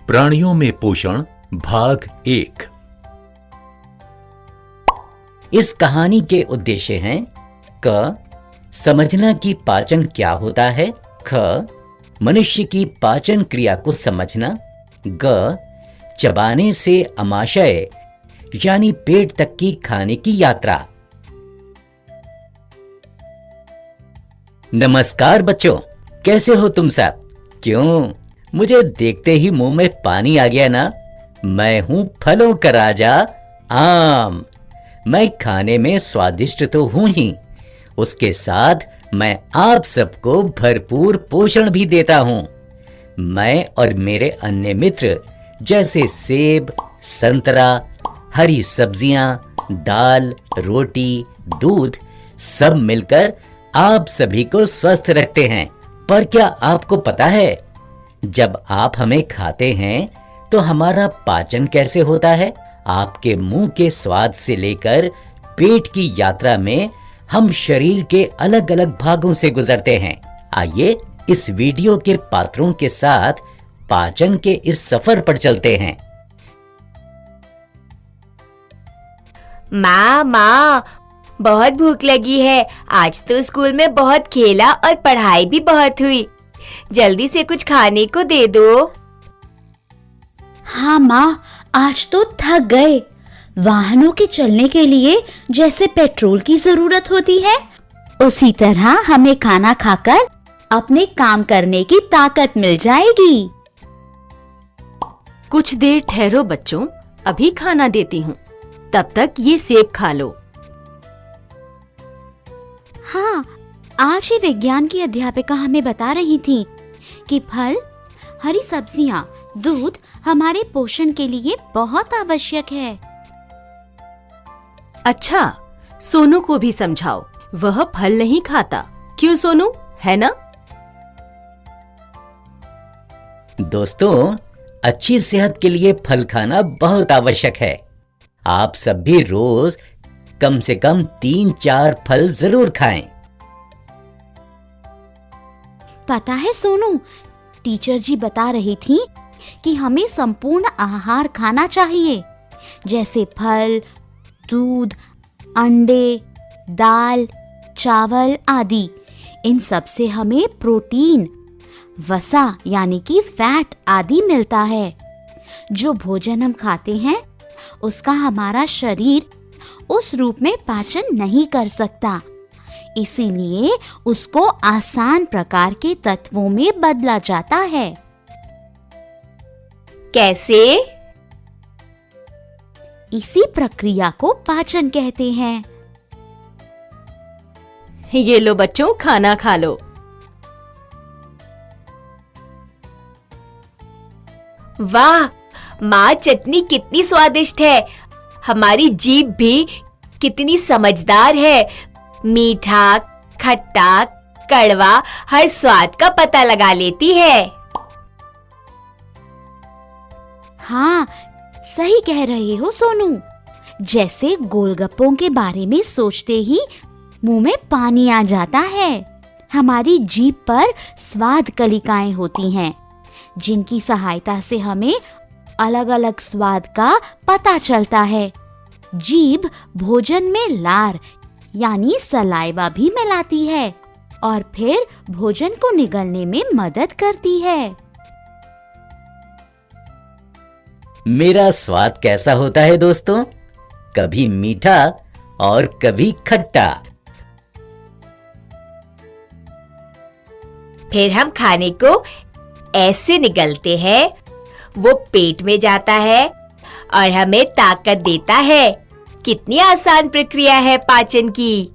प्राणियों में पोषण भाग 1। इस कहानी के उद्देश्य हैं क समझना कि पाचन क्या होता है, ख मनुष्य की पाचन क्रिया को समझना, ग चबाने से अमाशय यानी पेट तक की खाने की यात्रा। नमस्कार बच्चों, कैसे हो तुम सब? क्यों, मुझे देखते ही मुंह में पानी आ गया ना। मैं हूं फलों का राजा आम। मैं खाने में स्वादिष्ट तो हूं ही, उसके साथ मैं आप सबको भरपूर पोषण भी देता हूं। मैं और मेरे अन्य मित्र जैसे सेब, संतरा, हरी सब्जियां, दाल, रोटी, दूध सब मिलकर आप सभी को स्वस्थ रखते हैं। पर क्या आपको पता है, जब आप हमें खाते हैं तो हमारा पाचन कैसे होता है? आपके मुंह के स्वाद से लेकर पेट की यात्रा में हम शरीर के अलग अलग भागों से गुजरते हैं। आइए इस वीडियो के पात्रों के साथ पाचन के इस सफर पर चलते हैं। माँ, बहुत भूख लगी है। आज तो स्कूल में बहुत खेला और पढ़ाई भी बहुत हुई। जल्दी से कुछ खाने को दे दो। हाँ माँ, आज तो थक गए। वाहनों के चलने के लिए जैसे पेट्रोल की जरूरत होती है, उसी तरह हमें खाना खाकर अपने काम करने की ताकत मिल जाएगी। कुछ देर ठहरो बच्चों, अभी खाना देती हूँ। तब तक ये सेब खा लो। हाँ, आज ही विज्ञान की अध्यापिका हमें बता रही थी कि फल, हरी सब्जियाँ, दूध हमारे पोषण के लिए बहुत आवश्यक है। अच्छा, सोनू को भी समझाओ, वह फल नहीं खाता। क्यों सोनू, है ना? दोस्तों, अच्छी सेहत के लिए फल खाना बहुत आवश्यक है। आप सब भी रोज कम से कम 3-4 फल जरूर खाएं। पता है सोनू, टीचर जी बता रही थी कि हमें संपूर्ण आहार खाना चाहिए, जैसे फल, दूध, अंडे, दाल, चावल आदि। इन सब से हमें प्रोटीन, वसा यानी कि फैट आदि मिलता है। जो भोजन हम खाते हैं उसका हमारा शरीर उस रूप में पाचन नहीं कर सकता, इसीलिए उसको आसान प्रकार के तत्वों में बदला जाता है। कैसे? इसी प्रक्रिया को पाचन कहते हैं। ये लो बच्चों, खाना खा लो। वाह माँ, चटनी कितनी स्वादिष्ट है। हमारी जीभ भी कितनी समझदार है। मीठा, खट्टा, कड़वा हर स्वाद का पता लगा लेती है। हाँ, सही कह रहे हो सोनू। जैसे गोलगप्पों के बारे में सोचते ही मुंह में पानी आ जाता है। हमारी जीभ पर स्वाद कलिकाएं होती हैं, जिनकी सहायता से हमें अलग अलग स्वाद का पता चलता है। जीभ भोजन में लार यानी सलाइवा भी मिलाती है और फिर भोजन को निगलने में मदद करती है। मेरा स्वाद कैसा होता है दोस्तों? कभी मीठा और कभी खट्टा। फिर हम खाने को ऐसे निगलते हैं, वो पेट में जाता है और हमें ताकत देता है। कितनी आसान प्रक्रिया है पाचन की।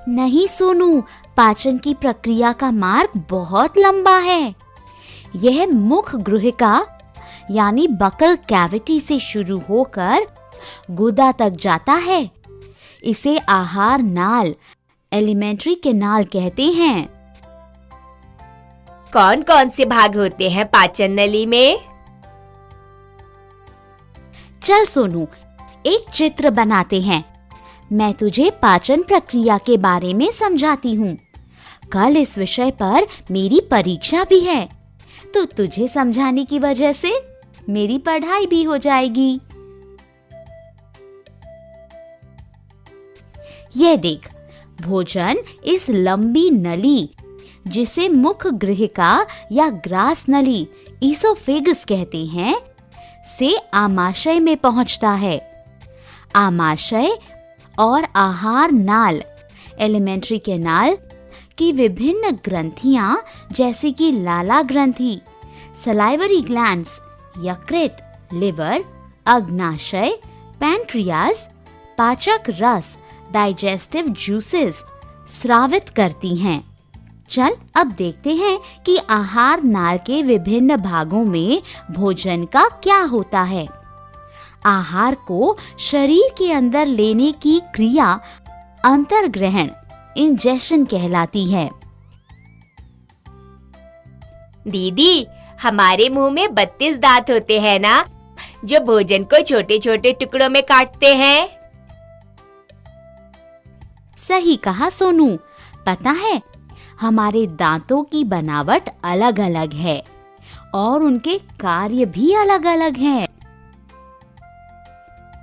नहीं सोनू, पाचन की प्रक्रिया का मार्ग बहुत लंबा है। यह मुख गुहिका यानी बकल कैविटी से शुरू होकर गुदा तक जाता है। इसे आहार नाल, एलिमेंट्री कैनाल कहते हैं। कौन कौन से भाग होते हैं पाचन नली में? चल सोनू, एक चित्र बनाते हैं। मैं तुझे पाचन प्रक्रिया के बारे में समझाती हूँ। कल इस विषय पर मेरी परीक्षा भी है, तो तुझे समझाने की वजह से मेरी पढ़ाई भी हो जाएगी। ये देख, भोजन इस लंबी नली, जिसे मुख गृहिका या ग्रास नली ईसोफेगस कहते हैं, से आमाशय में पहुंचता है। आमाशय और आहार नाल, एलिमेंट्री कैनाल की विभिन्न ग्रंथियां जैसे कि लाला ग्रंथि, सलाइवरी ग्लैंड्स, यकृत, लिवर, अग्नाशय, पैंक्रियाज, पाचक रस, डाइजेस्टिव जूसेस स्रावित करती हैं। चल अब देखते हैं कि आहार नाल के विभिन्न भागों में भोजन का क्या होता है। आहार को शरीर के अंदर लेने की क्रिया अंतर्ग्रहण, इंजेशन कहलाती है। दीदी, हमारे मुंह में 32 दांत होते हैं ना, जो भोजन को छोटे छोटे टुकड़ों में काटते हैं। सही कहा सोनू। पता है, हमारे दांतों की बनावट अलग अलग है और उनके कार्य भी अलग अलग हैं।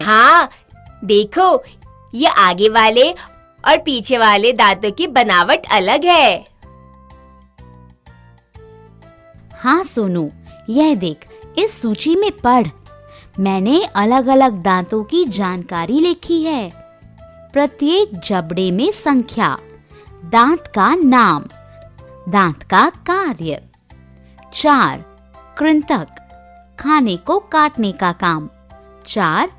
हाँ, देखो, ये आगे वाले और पीछे वाले दांतों की बनावट अलग है। हाँ सोनू, यह देख, इस सूची में पढ़। मैंने अलग अलग दांतों की जानकारी लिखी है। प्रत्येक जबड़े में संख्या, दांत का नाम, दांत का कार्य। 4 कृंतक, खाने को काटने का काम। 4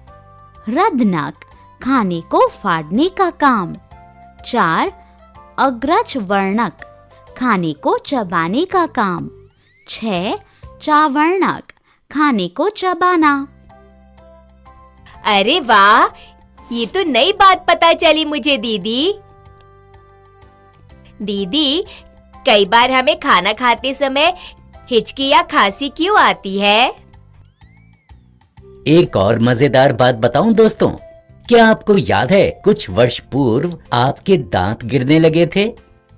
रदनक, खाने को फाड़ने का काम। 4 अग्रज वर्णक, खाने को चबाने का काम। 6 चावर्णक, खाने को चबाना। अरे वाह, ये तो नई बात पता चली मुझे दीदी। दीदी, कई बार हमें खाना खाते समय हिचकी या खांसी क्यों आती है? एक और मजेदार बात बताऊं दोस्तों, क्या आपको याद है कुछ वर्ष पूर्व आपके दांत गिरने लगे थे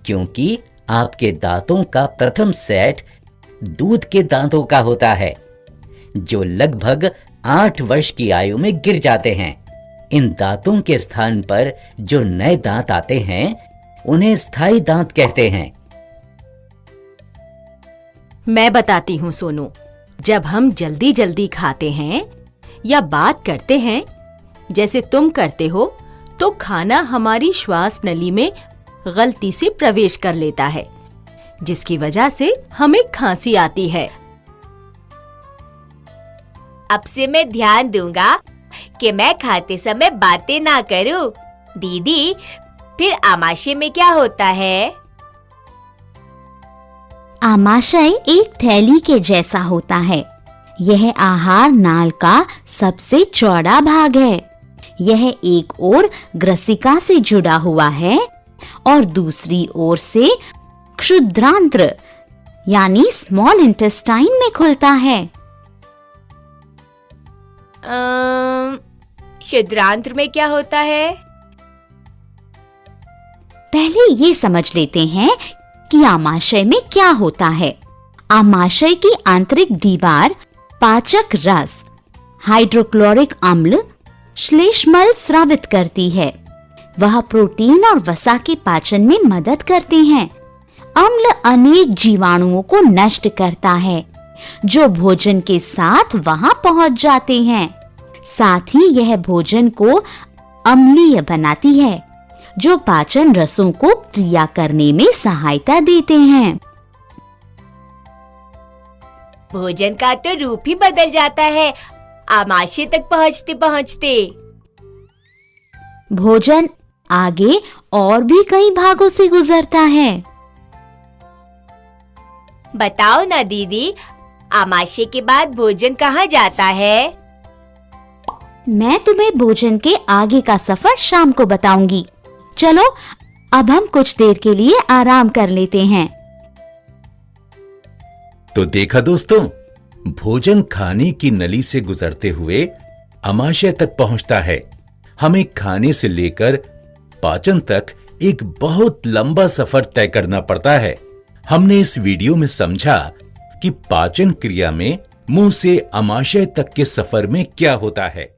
क्योंकि आपके दांतों का प्रथम सेट दूध के दांतों का होता है, जो लगभग 8 वर्ष की आयु में गिर जाते हैं। इन दांतों के स्थान पर जो नए दांत आते हैं उन्हें स्थायी दांत कहते हैं। मैं बताती हूँ सोनू, जब हम जल्दी जल्दी खाते हैं या बात करते हैं जैसे तुम करते हो, तो खाना हमारी श्वास नली में गलती से प्रवेश कर लेता है, जिसकी वजह से हमें खांसी आती है। अब से मैं ध्यान दूंगा कि मैं खाते समय बातें ना करूं। दीदी, फिर आमाशय में क्या होता है? आमाशय एक थैली के जैसा होता है। यह आहार नाल का सबसे चौड़ा भाग है। यह एक ओर ग्रसिका से जुड़ा हुआ है और दूसरी ओर से क्षुद्रांत्र यानी स्मॉल इंटेस्टाइन में खुलता है। क्षुद्रांत्र में क्या होता है? पहले ये समझ लेते हैं कि आमाशय में क्या होता है। आमाशय की आंतरिक दीवार पाचक रस, हाइड्रोक्लोरिक अम्ल, श्लेष्मल स्रावित करती है। वह प्रोटीन और वसा के पाचन में मदद करते हैं। अम्ल अनेक जीवाणुओं को नष्ट करता है जो भोजन के साथ वहां पहुंच जाते हैं। साथ ही यह भोजन को अम्लीय बनाती है, जो पाचन रसों को क्रिया करने में सहायता देते हैं। भोजन का तो रूप ही बदल जाता है आमाशय तक पहुंचते पहुंचते। भोजन आगे और भी कई भागों से गुजरता है। बताओ ना दीदी, आमाशय के बाद भोजन कहाँ जाता है? मैं तुम्हें भोजन के आगे का सफर शाम को बताऊंगी। चलो अब हम कुछ देर के लिए आराम कर लेते हैं। तो देखा दोस्तों, भोजन खाने की नली से गुजरते हुए आमाशय तक पहुंचता है। हमें खाने से लेकर पाचन तक एक बहुत लंबा सफर तय करना पड़ता है। हमने इस वीडियो में समझा कि पाचन क्रिया में मुंह से आमाशय तक के सफर में क्या होता है।